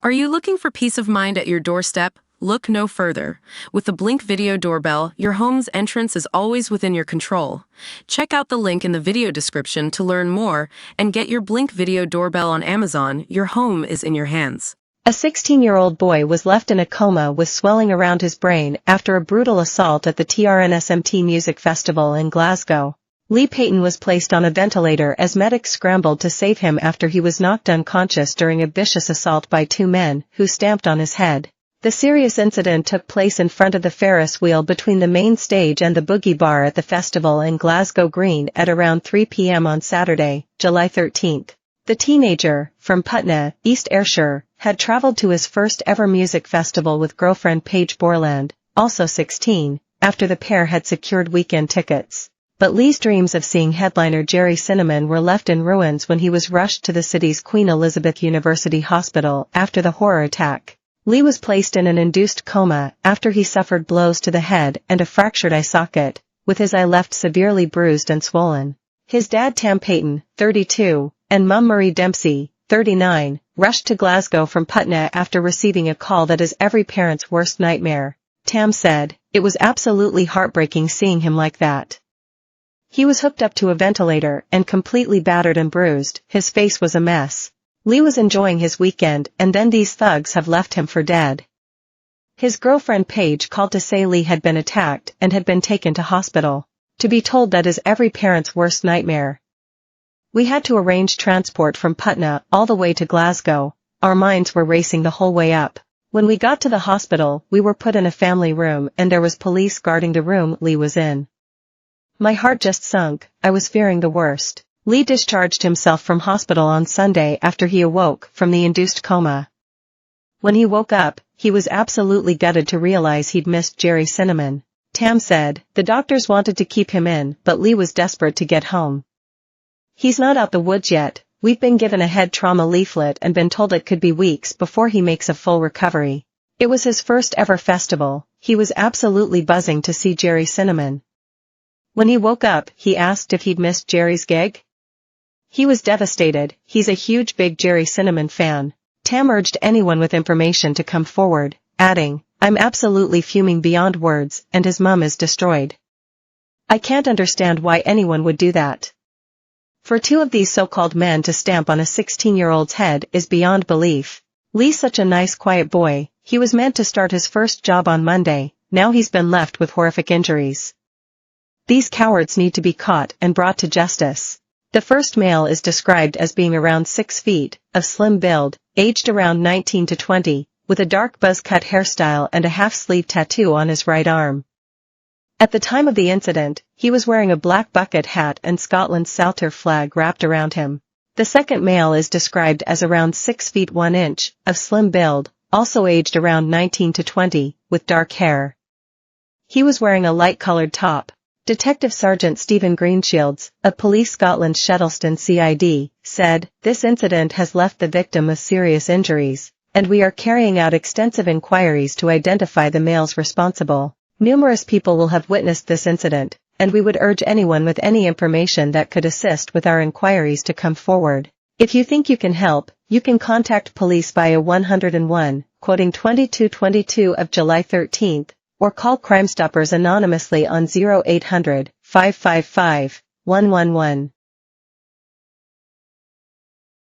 Are you looking for peace of mind at your doorstep? Look no further. With the Blink Video Doorbell, your home's entrance is always within your control. Check out the link in the video description to learn more and get your Blink Video Doorbell on Amazon. Your home is in your hands. A 16-year-old boy was left in a coma with swelling around his brain after a brutal assault at the TRNSMT music festival in Glasgow. Lee Payton was placed on a ventilator as medics scrambled to save him after he was knocked unconscious during a vicious assault by two men who stamped on his head. The serious incident took place in front of the Ferris wheel between the main stage and the Boogie Bar at the festival in Glasgow Green at around 3 p.m. on Saturday, July 13. The teenager, from Putney, East Ayrshire, had travelled to his first ever music festival with girlfriend Paige Borland, also 16, after the pair had secured weekend tickets. But Lee's dreams of seeing headliner Jerry Cinnamon were left in ruins when he was rushed to the city's Queen Elizabeth University Hospital after the horror attack. Lee was placed in an induced coma after he suffered blows to the head and a fractured eye socket, with his eye left severely bruised and swollen. His dad Tam Payton, 32, and mum Marie Dempsey, 39, rushed to Glasgow from Putney after receiving a call that is every parent's worst nightmare. Tam said, "It was absolutely heartbreaking seeing him like that. He was hooked up to a ventilator and completely battered and bruised, his face was a mess. Lee was enjoying his weekend and then these thugs have left him for dead." His girlfriend Paige called to say Lee had been attacked and had been taken to hospital. To be told that is every parent's worst nightmare. "We had to arrange transport from Putney all the way to Glasgow. Our minds were racing the whole way up. When we got to the hospital, we were put in a family room and there was police guarding the room Lee was in. My heart just sunk, I was fearing the worst." Lee discharged himself from hospital on Sunday after he awoke from the induced coma. When he woke up, he was absolutely gutted to realize he'd missed Jerry Cinnamon. Tam said, "The doctors wanted to keep him in, but Lee was desperate to get home. He's not out the woods yet. We've been given a head trauma leaflet and been told it could be weeks before he makes a full recovery." It was his first ever festival. He was absolutely buzzing to see Jerry Cinnamon. When he woke up, he asked if he'd missed Jerry's gig. He was devastated. He's a huge big Jerry Cinnamon fan. Tam urged anyone with information to come forward, adding, "I'm absolutely fuming beyond words and his mum is destroyed. I can't understand why anyone would do that. For two of these so-called men to stamp on a 16-year-old's head is beyond belief. Lee's such a nice quiet boy. He was meant to start his first job on Monday. Now he's been left with horrific injuries. These cowards need to be caught and brought to justice." The first male is described as being around 6 feet, of slim build, aged around 19 to 20, with a dark buzz-cut hairstyle and a half-sleeve tattoo on his right arm. At the time of the incident, he was wearing a black bucket hat and Scotland's Saltire flag wrapped around him. The second male is described as around 6 feet 1 inch, of slim build, also aged around 19 to 20, with dark hair. He was wearing a light-colored top. Detective Sergeant Stephen Greenshields, of Police Scotland Shettleston CID, said, "This incident has left the victim with serious injuries, and we are carrying out extensive inquiries to identify the males responsible. Numerous people will have witnessed this incident, and we would urge anyone with any information that could assist with our inquiries to come forward. If you think you can help, you can contact police via 101, quoting 2222 of July 13, or call Crime Stoppers anonymously on 0800 555 111.